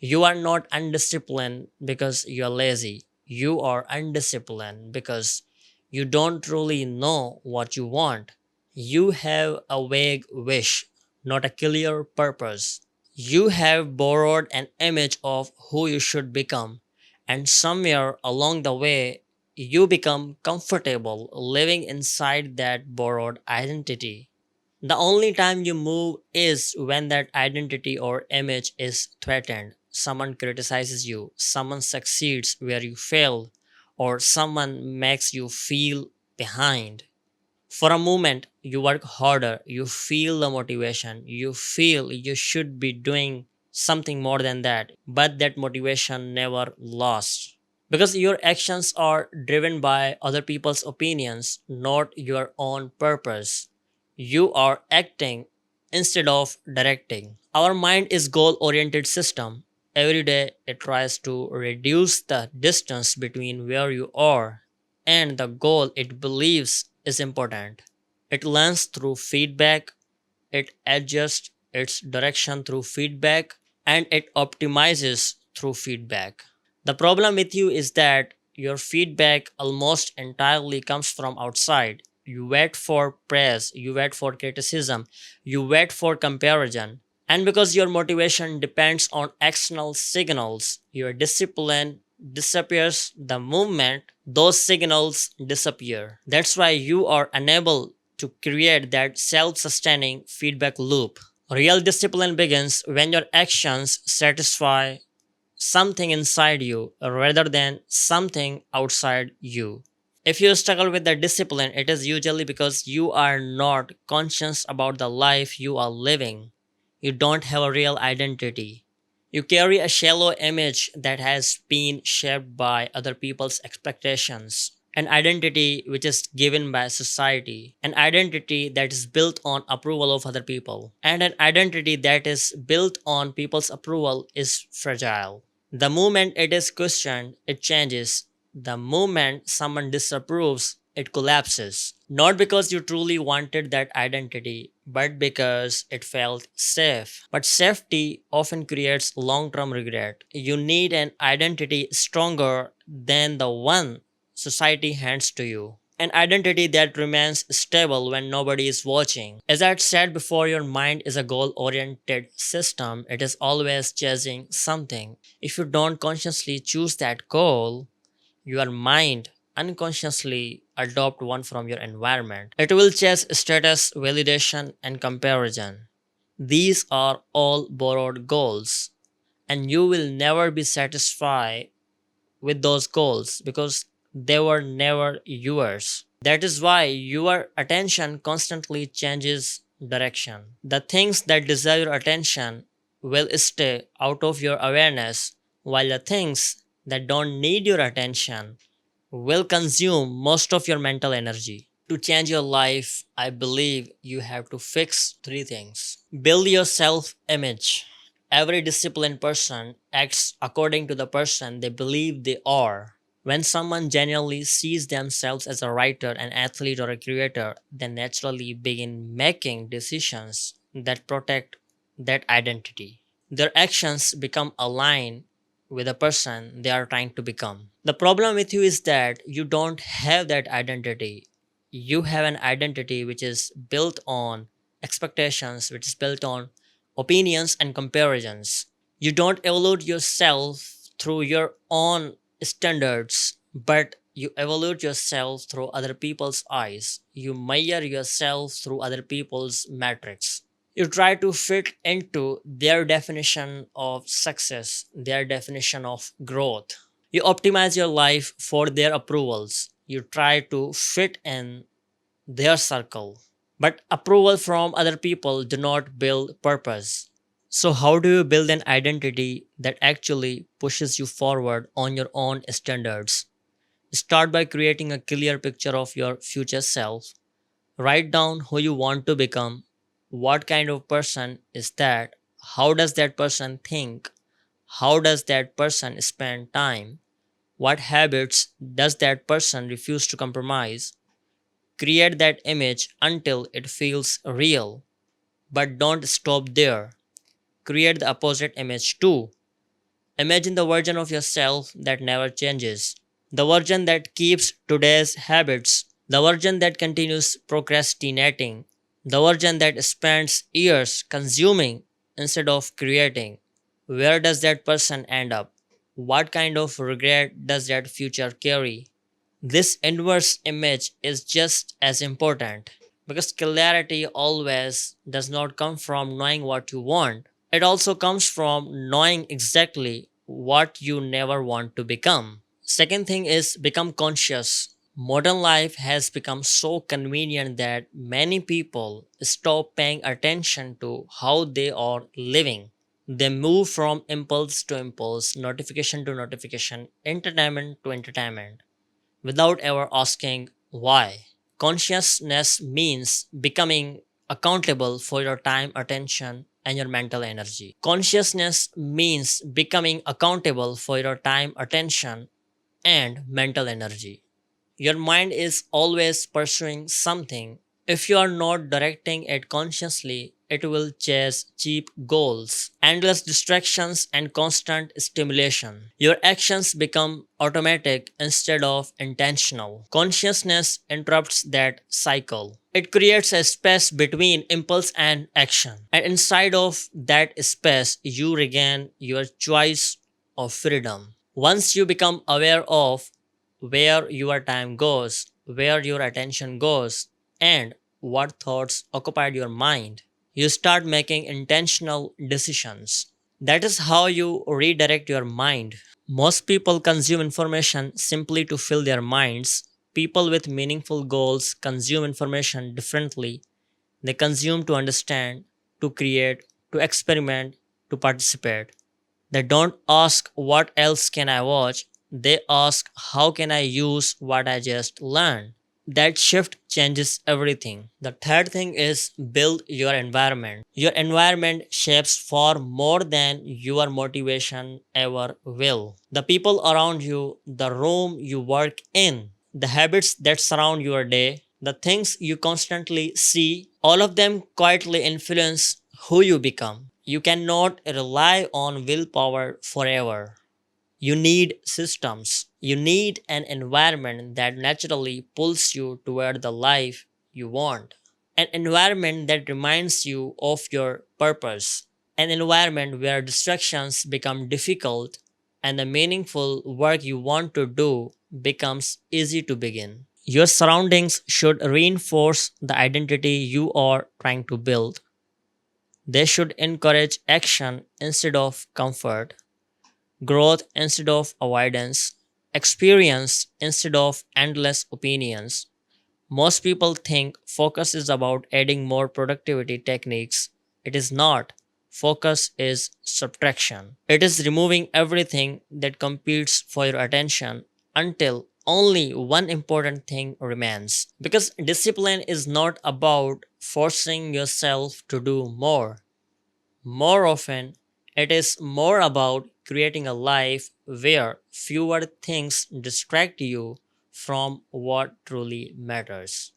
You are not undisciplined because you are lazy. You are undisciplined because you don't truly know what you want. You have a vague wish, not a clear purpose. You have borrowed an image of who you should become, and somewhere along the way, you become comfortable living inside that borrowed identity. The only time you move is when that identity or image is threatened. Someone criticizes you, someone succeeds where you failed, or someone makes you feel behind. For a moment, you work harder, you feel the motivation, you feel you should be doing something more than that, but that motivation never lasts. Because your actions are driven by other people's opinions, not your own purpose. You are acting instead of directing. Our mind is goal oriented system. Every day it tries to reduce the distance between where you are and the goal it believes is important. It learns through feedback, it adjusts its direction through feedback, and it optimizes through feedback. The problem with you is that your feedback almost entirely comes from outside. You wait for praise, you wait for criticism, you wait for comparison. And because your motivation depends on external signals, your discipline disappears the moment those signals disappear. That's why you are unable to create that self sustaining feedback loop. Real discipline begins when your actions satisfy something inside you rather than something outside you. If you struggle with the discipline, it is usually because you are not conscious about the life you are living. You don't have a real identity. You carry a shallow image that has been shaped by other people's expectations. An identity which is given by society. An identity that is built on approval of other people. And an identity that is built on people's approval is fragile. The moment it is questioned, it changes. The moment someone disapproves, it collapses. Not because you truly wanted that identity, but because it felt safe. But safety often creates long term regret. You need an identity stronger than the one society hands to you. An identity that remains stable when nobody is watching. As I had said before, your mind is a goal oriented system. It is always chasing something. If you don't consciously choose that goal, your mind unconsciously adopt one from your environment. It will chase status, validation, and comparison. These are all borrowed goals, and you will never be satisfied with those goals because they were never yours. That is why your attention constantly changes direction. The things that deserve your attention will stay out of your awareness, while the things that don't need your attention will consume most of your mental energy. To change your life, I believe you have to fix three things. Build your self image. Every disciplined person acts according to the person they believe they are. When someone genuinely sees themselves as a writer, an athlete, or a creator, they naturally begin making decisions that protect that identity. Their actions become aligned with the person they are trying to become. The problem with you is that you don't have that identity. You have an identity which is built on expectations, which is built on opinions and comparisons. You don't evaluate yourself through your own standards, but you evaluate yourself through other people's eyes. You measure yourself through other people's metrics. You try to fit into their definition of success, their definition of growth. You optimize your life for their approvals. You try to fit in their circle. But approval from other people do not build purpose. So how do you build an identity that actually pushes you forward on your own standards? Start by creating a clear picture of your future self. Write down who you want to become. What kind of person is that? How does that person think? How does that person spend time? What habits does that person refuse to compromise? Create that image until it feels real. But don't stop there. Create the opposite image too. Imagine the version of yourself that never changes, the version that keeps today's habits, the version that continues procrastinating, the version that spends years consuming instead of creating. Where does that person end up? What kind of regret does that future carry? This inverse image is just as important because clarity always does not come from knowing what you want. It also comes from knowing exactly what you never want to become. Second thing is become conscious. Modern life has become so convenient that many people stop paying attention to how they are living. They move from impulse to impulse, notification to notification, entertainment to entertainment without ever asking why. Consciousness means becoming accountable for your time, attention, and your mental energy. Consciousness means becoming accountable for your time, attention, and mental energy. Your mind is always pursuing something. If you are not directing it consciously, it will chase cheap goals, endless distractions, and constant stimulation. Your actions become automatic instead of intentional. Consciousness interrupts that cycle. It creates a space between impulse and action. And inside of that space, you regain your choice of freedom. Once you become aware of where your time goes, where your attention goes, and what thoughts occupied your mind, you start making intentional decisions. That is how you redirect your mind. Most people consume information simply to fill their minds. People with meaningful goals consume information differently. They consume to understand, to create, to experiment, to participate. They don't ask what else can I watch, they ask how can I use what I just learned. That shift changes everything. The third thing is build your environment. Your environment shapes far more than your motivation ever will. The people around you, the room you work in, the habits that surround your day, the things you constantly see, all of them quietly influence who you become. You cannot rely on willpower forever. You need systems. You need an environment that naturally pulls you toward the life you want. An environment that reminds you of your purpose. An environment where distractions become difficult and the meaningful work you want to do becomes easy to begin. Your surroundings should reinforce the identity you are trying to build. They should encourage action instead of comfort, growth instead of avoidance, experience instead of endless opinions. Most people think focus is about adding more productivity techniques. It is not. Focus is subtraction. It is removing everything that competes for your attention until only one important thing remains. Because discipline is not about forcing yourself to do more. More often, it is more about creating a life where fewer things distract you from what truly matters.